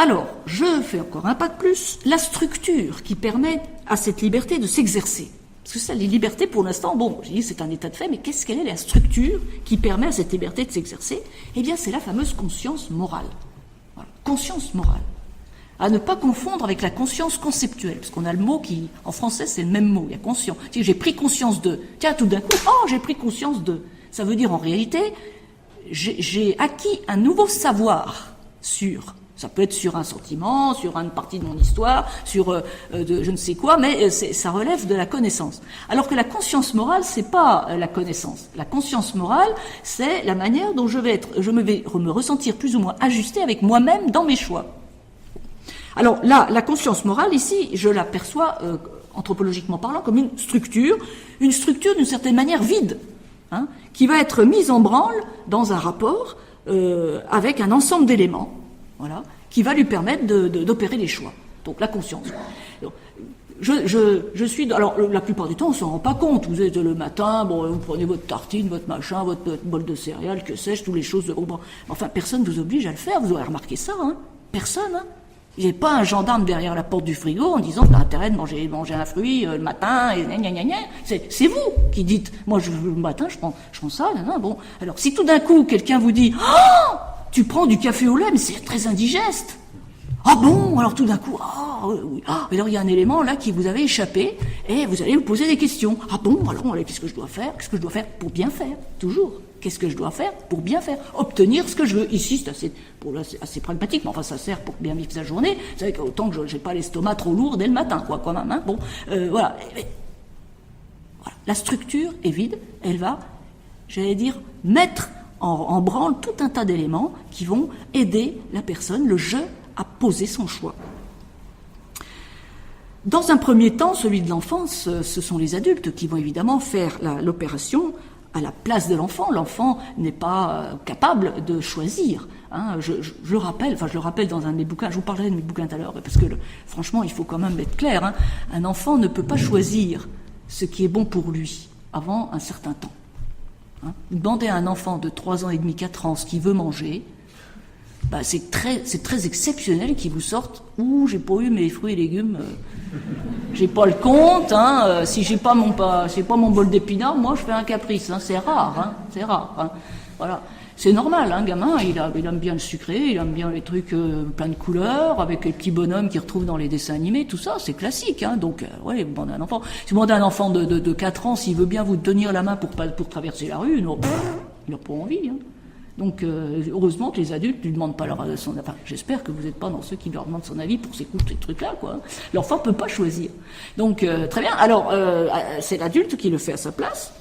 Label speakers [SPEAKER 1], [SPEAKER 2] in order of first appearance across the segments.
[SPEAKER 1] Alors, je fais encore un pas de plus, la structure qui permet à cette liberté de s'exercer. Parce que ça, les libertés, pour l'instant, bon, j'ai dit c'est un état de fait, mais quelle est la structure qui permet à cette liberté de s'exercer? Eh bien, c'est la fameuse conscience morale. Voilà. Conscience morale. À ne pas confondre avec la conscience conceptuelle, parce qu'on a le mot qui, en français, c'est le même mot, il y a conscience. J'ai pris conscience de. Tiens, tout d'un coup, j'ai pris conscience de. Ça veut dire, en réalité, j'ai acquis un nouveau savoir sur. Ça peut être sur un sentiment, sur une partie de mon histoire, sur je ne sais quoi, mais ça relève de la connaissance. Alors que la conscience morale, c'est pas la connaissance. La conscience morale, c'est la manière dont je vais me ressentir plus ou moins ajusté avec moi-même dans mes choix. Alors là, la conscience morale, ici, je la perçois, anthropologiquement parlant, comme une structure d'une certaine manière vide, hein, qui va être mise en branle dans un rapport avec un ensemble d'éléments. Voilà, qui va lui permettre d'opérer les choix. Donc la conscience. Donc, je suis. Alors la plupart du temps, on s'en rend pas compte. Vous êtes le matin, bon, vous prenez votre tartine, votre machin, votre bol de céréales, que sais-je, toutes les choses. Bon, enfin, personne vous oblige à le faire. Vous aurez remarqué ça, hein. Personne. Hein. Il n'y a pas un gendarme derrière la porte du frigo en disant que tu as intérêt de manger un fruit le matin et gna gna gna. C'est vous qui dites. Moi, le matin, je prends ça. Bon, alors si tout d'un coup quelqu'un vous dit tu prends du café au lait, mais c'est très indigeste. Ah bon? Alors tout d'un coup, oui. Alors il y a un élément là qui vous avait échappé, et vous allez vous poser des questions. Ah bon? Alors qu'est-ce que je dois faire? Qu'est-ce que je dois faire pour bien faire? Toujours. Qu'est-ce que je dois faire pour bien faire? Obtenir ce que je veux. Ici, c'est assez pragmatique, mais enfin ça sert pour bien vivre sa journée. Vous savez qu'autant que j'ai pas l'estomac trop lourd dès le matin, quoi, quand même. Hein. Bon, voilà. Voilà. La structure est vide. Elle va, j'allais dire, mettre en branle tout un tas d'éléments qui vont aider la personne, le je, à poser son choix. Dans un premier temps, celui de l'enfance, ce sont les adultes qui vont évidemment faire l'opération à la place de l'enfant. L'enfant n'est pas capable de choisir. Hein. Je le rappelle dans un de mes bouquins, je vous parlerai de mes bouquins tout à l'heure, parce que franchement, il faut quand même être clair. Hein. Un enfant ne peut pas choisir ce qui est bon pour lui avant un certain temps. Hein. Demander à un enfant de 3 ans et demi, 4 ans ce qu'il veut manger, c'est très exceptionnel qu'il vous sorte « j'ai pas eu mes fruits et légumes, j'ai pas le compte, hein, si j'ai pas mon bol d'épinards, moi je fais un caprice, hein, c'est rare, hein, voilà. C'est normal, un gamin, il aime bien le sucré, il aime bien les trucs plein de couleurs, avec les petits bonhommes qu'il retrouve dans les dessins animés, tout ça, c'est classique, hein. Donc, vous demandez à un enfant. Si vous demandez à un enfant de 4 ans s'il veut bien vous tenir la main pour traverser la rue, non, il n'a pas envie, hein. Donc, heureusement que les adultes ne lui demandent pas son avis. Enfin, j'espère que vous n'êtes pas dans ceux qui leur demandent son avis pour ces trucs-là, quoi. L'enfant ne peut pas choisir. Donc, très bien. Alors, c'est l'adulte qui le fait à sa place.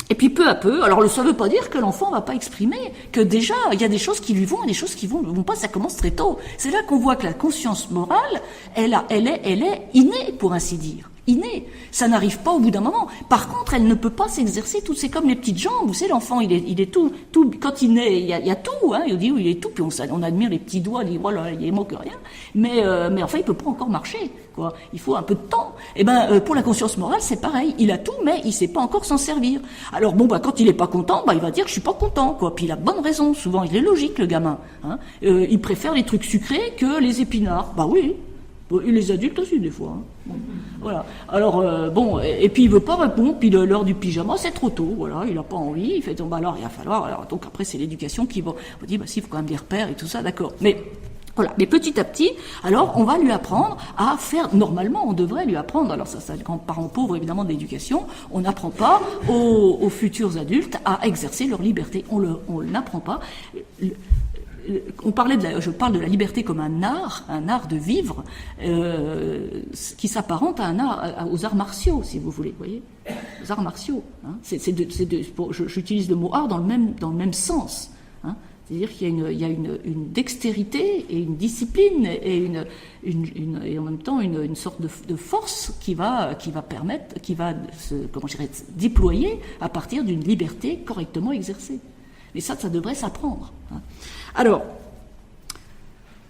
[SPEAKER 1] Et puis peu à peu, alors ça ne veut pas dire que l'enfant ne va pas exprimer, que déjà il y a des choses qui lui vont et des choses qui ne vont pas, ça commence très tôt. C'est là qu'on voit que la conscience morale, elle est innée, pour ainsi dire. Innée. Ça n'arrive pas au bout d'un moment. Par contre, elle ne peut pas s'exercer tout. C'est comme les petites jambes. Vous savez, l'enfant, il est tout. Quand il naît, il y a tout. Hein. Il dit il est tout. Puis on admire les petits doigts. On dit voilà, il est moins que rien. Mais enfin, il peut pas encore marcher. Quoi. Il faut un peu de temps. Et pour la conscience morale, c'est pareil. Il a tout, mais il sait pas encore s'en servir. Alors quand il est pas content, il va dire je suis pas content. Quoi. Puis il a bonne raison. Souvent, il est logique, le gamin. Hein. Il préfère les trucs sucrés que les épinards. Oui. Et les adultes aussi, des fois. Hein. Bon, voilà. Alors, et puis il veut pas répondre, puis l'heure du pyjama, c'est trop tôt, voilà, il a pas envie, il fait, donc, alors, il va falloir, alors, donc après, c'est l'éducation qui va, on dit, si, il faut quand même des repères et tout ça, d'accord. Mais, voilà. Mais petit à petit, alors, on va lui apprendre à faire, normalement, on devrait lui apprendre, alors ça, quand parents pauvres, évidemment, de l'éducation, on n'apprend pas aux futurs adultes à exercer leur liberté. On n'apprend pas. Je parle de la liberté comme un art de vivre, qui s'apparente à un art, aux arts martiaux, si vous voulez, voyez, aux arts martiaux. Hein. J'utilise le mot art dans le même sens. Hein. C'est-à-dire qu'il y a une dextérité et une discipline et en même temps une sorte de force qui va permettre, qui va se déployer à partir d'une liberté correctement exercée. Mais ça devrait s'apprendre. Hein. Alors,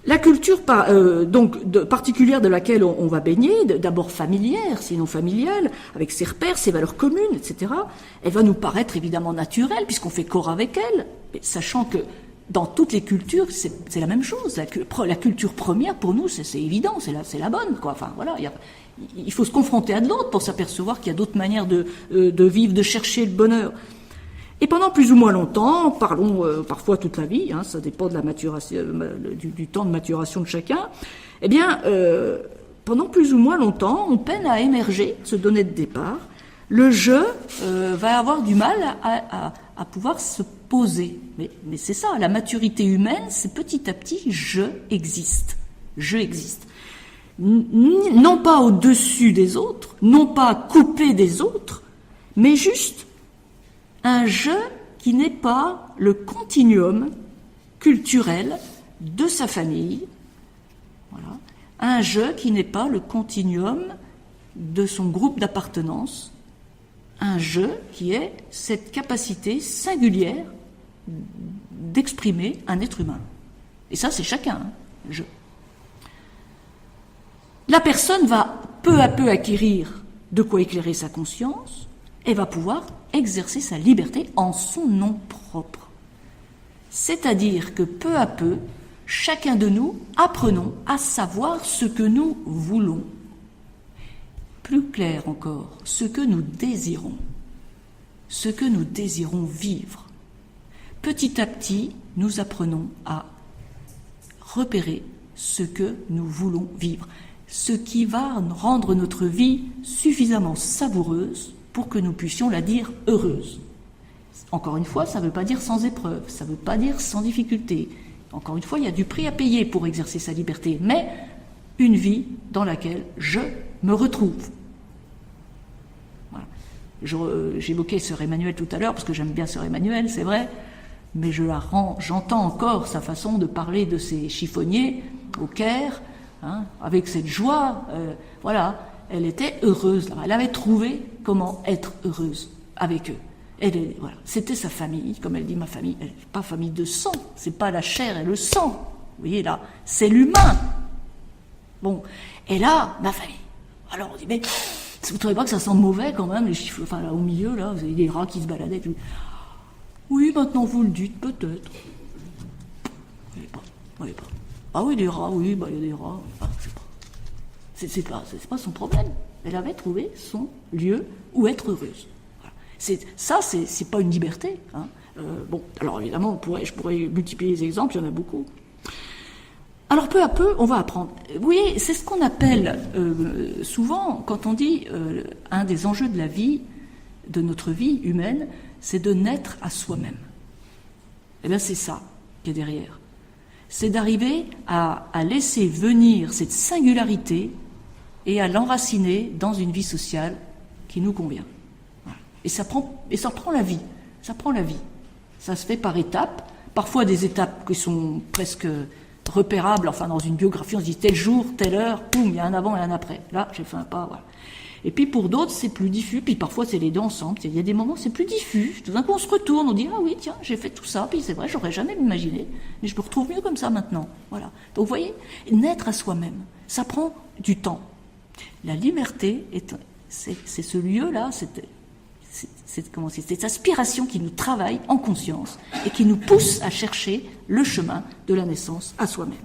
[SPEAKER 1] la culture particulière de laquelle on va baigner, d'abord familière, sinon familiale, avec ses repères, ses valeurs communes, etc., elle va nous paraître évidemment naturelle, puisqu'on fait corps avec elle, mais sachant que dans toutes les cultures, c'est la même chose. La culture première, pour nous, c'est évident, c'est la bonne, quoi. Enfin, voilà, il faut se confronter à de l'autre pour s'apercevoir qu'il y a d'autres manières de vivre, de chercher le bonheur. Et pendant plus ou moins longtemps, parlons parfois toute la vie, hein, ça dépend de la maturation, du temps de maturation de chacun, eh bien, pendant plus ou moins longtemps, on peine à émerger, se donner de départ. Le je va avoir du mal à pouvoir se poser. Mais c'est ça, la maturité humaine, c'est petit à petit, je existe. Je existe. Non pas au-dessus des autres, non pas coupé des autres, mais juste un je qui n'est pas le continuum culturel de sa famille. Voilà. Un je qui n'est pas le continuum de son groupe d'appartenance. Un je qui est cette capacité singulière d'exprimer un être humain. Et ça, c'est chacun, hein, je. La personne va peu à peu acquérir de quoi éclairer sa conscience et va pouvoir exercer sa liberté en son nom propre. C'est-à-dire que peu à peu, chacun de nous apprenons à savoir ce que nous voulons. Plus clair encore, ce que nous désirons vivre. Petit à petit, nous apprenons à repérer ce que nous voulons vivre, ce qui va rendre notre vie suffisamment savoureuse pour que nous puissions la dire heureuse. Encore une fois, ça ne veut pas dire sans épreuve, ça ne veut pas dire sans difficulté. Encore une fois, il y a du prix à payer pour exercer sa liberté, mais une vie dans laquelle je me retrouve. Voilà. J'évoquais Sœur Emmanuelle tout à l'heure, parce que j'aime bien Sœur Emmanuelle, c'est vrai, mais j'entends encore sa façon de parler de ses chiffonniers au Caire, hein, avec cette joie, voilà, elle était heureuse, elle avait trouvé comment être heureuse avec eux. Voilà, c'était sa famille, comme elle dit, ma famille, elle n'est pas famille de sang, c'est pas la chair et le sang, vous voyez là, c'est l'humain. Bon, et là, ma famille. Alors on dit, mais vous ne trouvez pas que ça sent mauvais quand même, les chiffres, enfin là au milieu, là, vous avez des rats qui se baladaient. Oui, maintenant vous le dites, peut-être. Vous voyez pas. Ah oui, des rats, oui, il y a des rats. Enfin, c'est pas son problème. Elle avait trouvé son lieu où être heureuse. Voilà. C'est pas une liberté. Hein. Bon, alors évidemment, je pourrais multiplier les exemples, il y en a beaucoup. Alors peu à peu, on va apprendre. Vous voyez, c'est ce qu'on appelle souvent, quand on dit un des enjeux de la vie, de notre vie humaine, c'est de naître à soi-même. Eh bien, c'est ça qui est derrière. C'est d'arriver à laisser venir cette singularité et à l'enraciner dans une vie sociale qui nous convient. Voilà. Et ça prend la vie. Ça prend la vie. Ça se fait par étapes, parfois des étapes qui sont presque repérables, enfin dans une biographie, on se dit tel jour, telle heure, boum, il y a un avant et un après. Là, j'ai fait un pas, voilà. Et puis pour d'autres, c'est plus diffus, puis parfois c'est les deux ensemble. Il y a des moments, c'est plus diffus. Tout d'un coup, on se retourne, on dit ah oui, tiens, j'ai fait tout ça, puis c'est vrai, j'aurais jamais imaginé, mais je me retrouve mieux comme ça maintenant. Voilà. Donc vous voyez, naître à soi-même, ça prend du temps. La liberté, c'est ce lieu-là, cette aspiration qui nous travaille en conscience et qui nous pousse à chercher le chemin de la naissance à soi-même.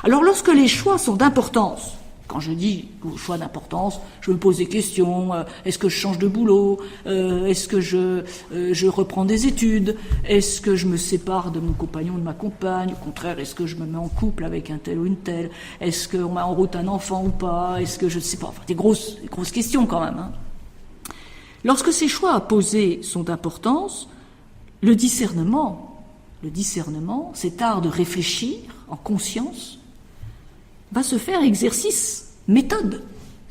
[SPEAKER 1] Alors lorsque les choix sont d'importance, quand je dis choix d'importance, je me pose des questions, est-ce que je change de boulot, est-ce que je reprends des études, est-ce que je me sépare de mon compagnon, de ma compagne, au contraire, est-ce que je me mets en couple avec un tel ou une telle, est-ce qu'on met en route un enfant ou pas, est-ce que je ne sais pas, enfin des grosses questions quand même. Hein. Lorsque ces choix à poser sont d'importance, le discernement, cet art de réfléchir en conscience, va se faire exercice, méthode.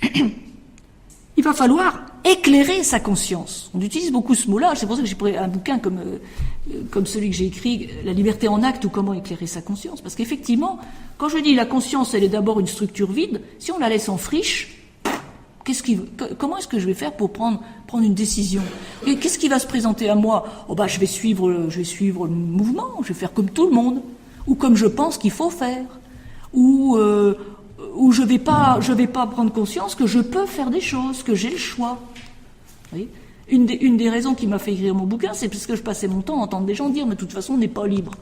[SPEAKER 1] Il va falloir éclairer sa conscience. On utilise beaucoup ce mot-là, c'est pour ça que j'ai pris un bouquin comme celui que j'ai écrit, La liberté en acte ou comment éclairer sa conscience. Parce qu'effectivement, quand je dis la conscience, elle est d'abord une structure vide, si on la laisse en friche, comment est-ce que je vais faire pour prendre une décision? Et qu'est-ce qui va se présenter à moi? Je vais suivre le mouvement, je vais faire comme tout le monde, ou comme je pense qu'il faut faire. Où je vais pas prendre conscience que je peux faire des choses, que j'ai le choix. Vous voyez, une des raisons qui m'a fait écrire mon bouquin, c'est parce que je passais mon temps à entendre des gens dire mais de toute façon on n'est pas libre.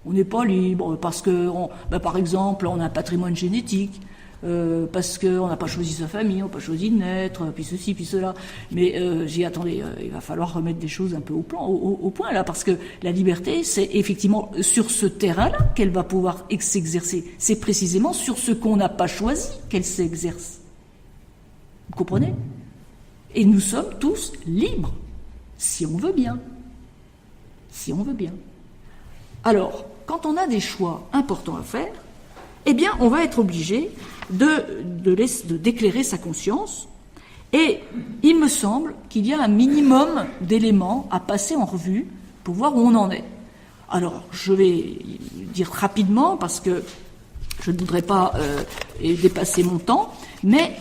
[SPEAKER 1] On n'est pas libre parce que, par exemple, on a un patrimoine génétique, parce qu'on n'a pas choisi sa famille, on n'a pas choisi de naître, puis ceci, puis cela. Mais attendez, il va falloir remettre des choses un peu au point là, parce que la liberté, c'est effectivement sur ce terrain-là qu'elle va pouvoir s'exercer. C'est précisément sur ce qu'on n'a pas choisi qu'elle s'exerce. Vous comprenez? Et nous sommes tous libres, si on veut bien. Si on veut bien. Alors, quand on a des choix importants à faire, eh bien, on va être obligé d'éclairer sa conscience. Et il me semble qu'il y a un minimum d'éléments à passer en revue pour voir où on en est. Alors, je vais dire rapidement, parce que je ne voudrais pas dépasser mon temps, mais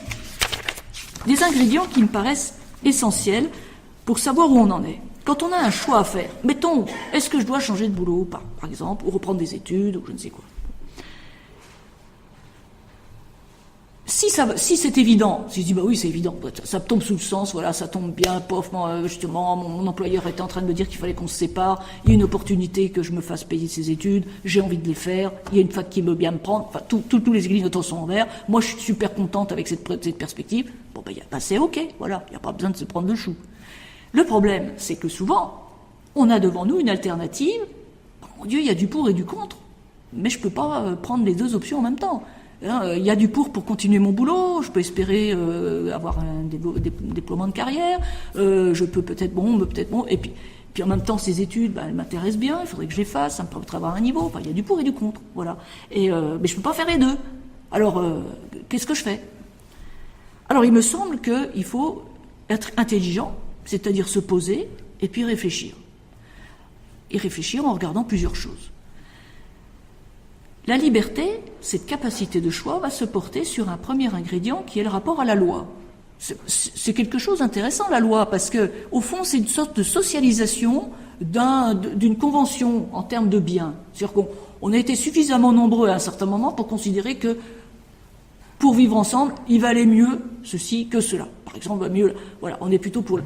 [SPEAKER 1] des ingrédients qui me paraissent essentiels pour savoir où on en est. Quand on a un choix à faire, mettons, est-ce que je dois changer de boulot, par exemple, ou reprendre des études, ou je ne sais quoi. Si c'est évident, si je dis oui c'est évident, ça tombe sous le sens, voilà, ça tombe bien, justement, mon employeur était en train de me dire qu'il fallait qu'on se sépare, il y a une opportunité que je me fasse payer ses études, j'ai envie de les faire, il y a une fac qui veut bien me prendre, enfin tous les clignotants sont en vert, moi je suis super contente avec cette perspective, c'est ok, voilà, il n'y a pas besoin de se prendre le chou. Le problème, c'est que souvent, on a devant nous une alternative, mon Dieu, il y a du pour et du contre, mais je peux pas prendre les deux options en même temps. Il y a du pour continuer mon boulot, je peux espérer avoir un déploiement de carrière, je peux peut-être et puis en même temps ces études, elles m'intéressent bien, il faudrait que je les fasse, ça me permettrait d'avoir un niveau, il y a du pour et du contre, voilà. Et mais je peux pas faire les deux. Alors qu'est-ce que je fais? Alors il me semble qu'il faut être intelligent, c'est-à-dire se poser et puis réfléchir. Et réfléchir en regardant plusieurs choses. La liberté, cette capacité de choix, va se porter sur un premier ingrédient qui est le rapport à la loi. C'est quelque chose d'intéressant, la loi, parce que, au fond, c'est une sorte de socialisation d'une convention en termes de biens. C'est-à-dire qu'on a été suffisamment nombreux à un certain moment pour considérer que, pour vivre ensemble, il valait mieux ceci que cela. Par exemple, on est plutôt pour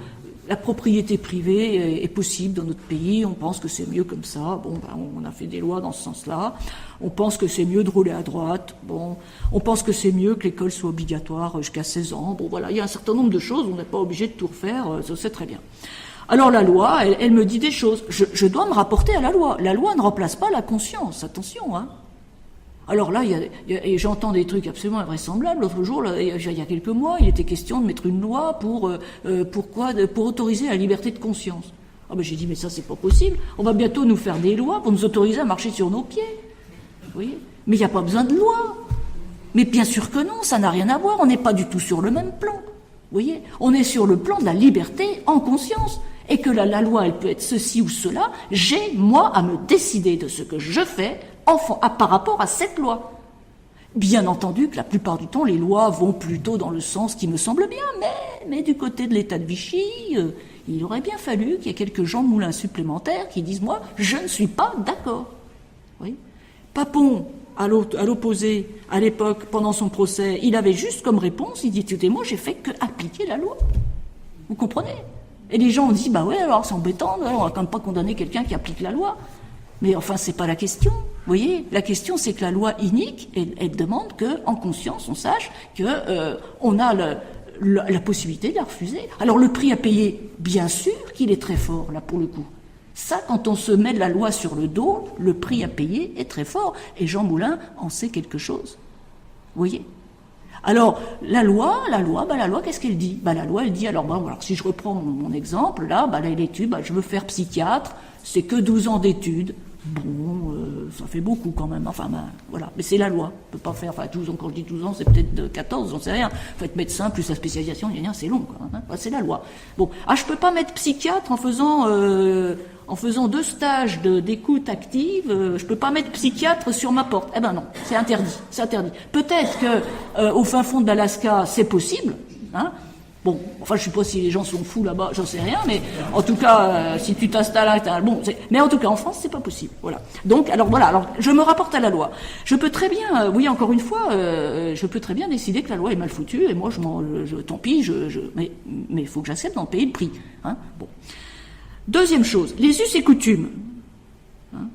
[SPEAKER 1] la propriété privée est possible dans notre pays, on pense que c'est mieux comme ça, on a fait des lois dans ce sens-là, on pense que c'est mieux de rouler à droite, on pense que c'est mieux que l'école soit obligatoire jusqu'à 16 ans, il y a un certain nombre de choses, on n'est pas obligé de tout refaire, ça c'est très bien. Alors la loi, elle me dit des choses, je dois me rapporter à la loi ne remplace pas la conscience, attention, hein. Alors là, j'entends des trucs absolument invraisemblables. L'autre jour, il y a quelques mois, il était question de mettre une loi pour autoriser la liberté de conscience. J'ai dit, mais ça, c'est pas possible. On va bientôt nous faire des lois pour nous autoriser à marcher sur nos pieds. Vous voyez? Mais il n'y a pas besoin de loi. Mais bien sûr que non, ça n'a rien à voir. On n'est pas du tout sur le même plan. Vous voyez? On est sur le plan de la liberté en conscience. Et que la loi, elle peut être ceci ou cela. J'ai, moi, à me décider de ce que je fais par rapport à cette loi. Bien entendu que la plupart du temps, les lois vont plutôt dans le sens qui me semble bien, mais du côté de l'État de Vichy, il aurait bien fallu qu'il y ait quelques Jean Moulin supplémentaires qui disent « moi, je ne suis pas d'accord ». Oui. Papon, à l'opposé, à l'époque, pendant son procès, il avait juste comme réponse, il dit « écoutez, moi, j'ai fait que appliquer la loi ». Vous comprenez? Et les gens ont dit « bah ouais, alors c'est embêtant, on va quand même pas condamner quelqu'un qui applique la loi ». Mais enfin, c'est pas la question. Vous voyez, la question, c'est que la loi inique, elle demande que, en conscience, on sache que on a la possibilité de la refuser. Alors, le prix à payer, bien sûr qu'il est très fort, là, pour le coup. Ça, quand on se met la loi sur le dos, le prix à payer est très fort. Et Jean Moulin en sait quelque chose. Vous voyez? Alors, la loi, qu'est-ce qu'elle dit? La loi, elle dit, alors si je reprends mon exemple, l'étude, je veux faire psychiatre, c'est que 12 ans d'études. Ça fait beaucoup quand même, voilà. Mais c'est la loi. On peut pas faire, 12 ans, quand je dis 12 ans, c'est peut-être 14, j'en sais rien. Faut être médecin, plus la spécialisation, c'est long, quoi, hein. C'est la loi. Je peux pas mettre psychiatre en faisant 2 stages d'écoute active, je peux pas mettre psychiatre sur ma porte. Non, c'est interdit, Peut-être que, au fin fond de l'Alaska, c'est possible, hein. Je sais pas si les gens sont fous là-bas, j'en sais rien, mais en tout cas, si tu t'installes là, mais en tout cas, en France, c'est pas possible, voilà. Donc, alors, je me rapporte à la loi. Je peux très bien, encore une fois, je peux très bien décider que la loi est mal foutue, et moi, tant pis, mais il faut que j'accepte d'en payer le prix, hein. Deuxième chose, les us et coutumes. Hein.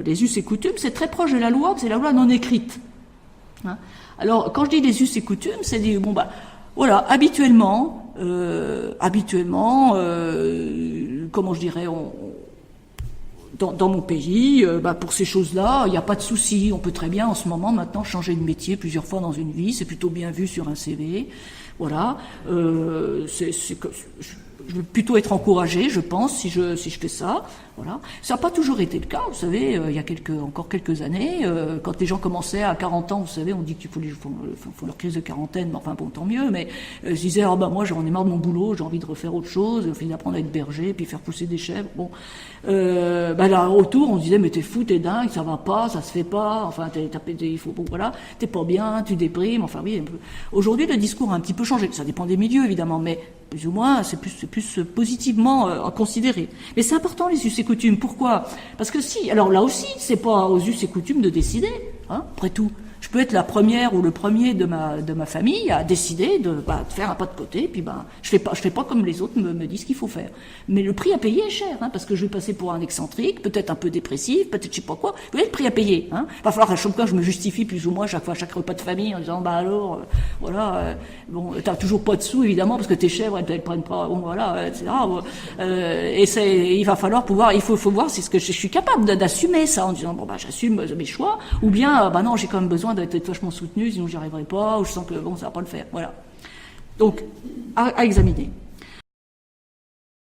[SPEAKER 1] Les us et coutumes, c'est très proche de la loi, c'est la loi non écrite. Hein. Alors, quand je dis les us et coutumes, c'est dire, bon, bah, voilà, habituellement, comment je dirais, dans mon pays, pour ces choses-là, il n'y a pas de souci. On peut très bien, en ce moment, maintenant, changer de métier plusieurs fois dans une vie. C'est plutôt bien vu sur un CV. Voilà. Je veux plutôt être encouragé, je pense, si je fais ça. Voilà. Ça n'a pas toujours été le cas. Vous savez, il y a encore quelques années, quand les gens commençaient à 40 ans, vous savez, on dit qu'il faut leur crise de quarantaine, mais enfin bon, tant mieux. Mais je disais, moi, j'en ai marre de mon boulot, j'ai envie de refaire autre chose, j'ai envie d'apprendre à être berger, puis faire pousser des chèvres. Bon, là, autour, on disait, mais t'es fou, t'es dingue, ça va pas, ça se fait pas. Enfin, t'es pas bien, tu déprimes. Enfin oui. Aujourd'hui, le discours a un petit peu changé. Ça dépend des milieux, évidemment, mais plus ou moins, c'est plus positivement à considérer. Mais c'est important, les us et coutumes. Pourquoi? Parce que alors là aussi, c'est pas aux us et coutumes de décider, hein, après tout. Je peux être la première ou le premier de ma famille à décider de faire un pas de côté, puis je fais pas comme les autres me disent qu'il faut faire. Mais le prix à payer est cher, hein, parce que je vais passer pour un excentrique, peut-être un peu dépressif, peut-être je sais pas quoi. Vous voyez le prix à payer, hein. Va falloir à chaque fois que je me justifie plus ou moins chaque repas de famille en disant t'as toujours pas de sous évidemment parce que tes chèvres elles prennent pas, etc. Il va falloir il faut voir si je suis capable d'assumer ça en disant j'assume mes choix, ou bien non, j'ai quand même besoin d'être vachement soutenu, sinon j'y arriverai pas, ou je sens que ça va pas le faire. Voilà. Donc, à examiner.